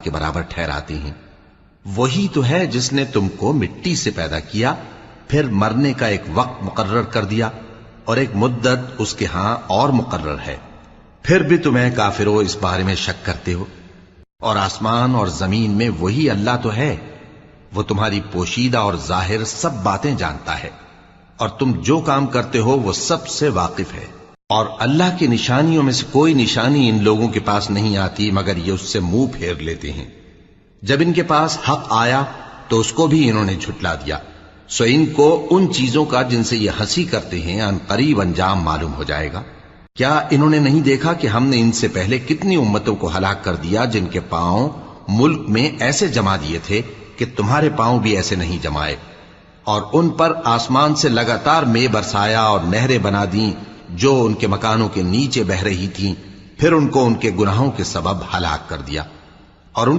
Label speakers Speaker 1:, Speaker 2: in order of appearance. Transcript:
Speaker 1: کے برابر ٹھہراتے ہیں۔ وہی تو ہے جس نے تم کو مٹی سے پیدا کیا، پھر مرنے کا ایک وقت مقرر کر دیا اور ایک مدت اس کے ہاں اور مقرر ہے، پھر بھی تمہیں کافروں اس بارے میں شک کرتے ہو۔ اور آسمان اور زمین میں وہی اللہ تو ہے، وہ تمہاری پوشیدہ اور ظاہر سب باتیں جانتا ہے، اور تم جو کام کرتے ہو وہ سب سے واقف ہے۔ اور اللہ کی نشانیوں میں سے کوئی نشانی ان لوگوں کے پاس نہیں آتی مگر یہ اس سے منہ پھیر لیتے ہیں۔ جب ان کے پاس حق آیا تو اس کو بھی انہوں نے جھٹلا دیا، سو ان کو ان چیزوں کا جن سے یہ ہنسی کرتے ہیں ان قریب انجام معلوم ہو جائے گا۔ کیا انہوں نے نہیں دیکھا کہ ہم نے ان سے پہلے کتنی امتوں کو ہلاک کر دیا جن کے پاؤں ملک میں ایسے جما دیے تھے کہ تمہارے پاؤں بھی ایسے نہیں جمائے، اور ان پر آسمان سے لگاتار مے برسایا اور نہریں بنا دیں جو ان کے مکانوں کے نیچے بہہ رہی تھیں، پھر ان کو ان کے گناہوں کے سبب ہلاک کر دیا۔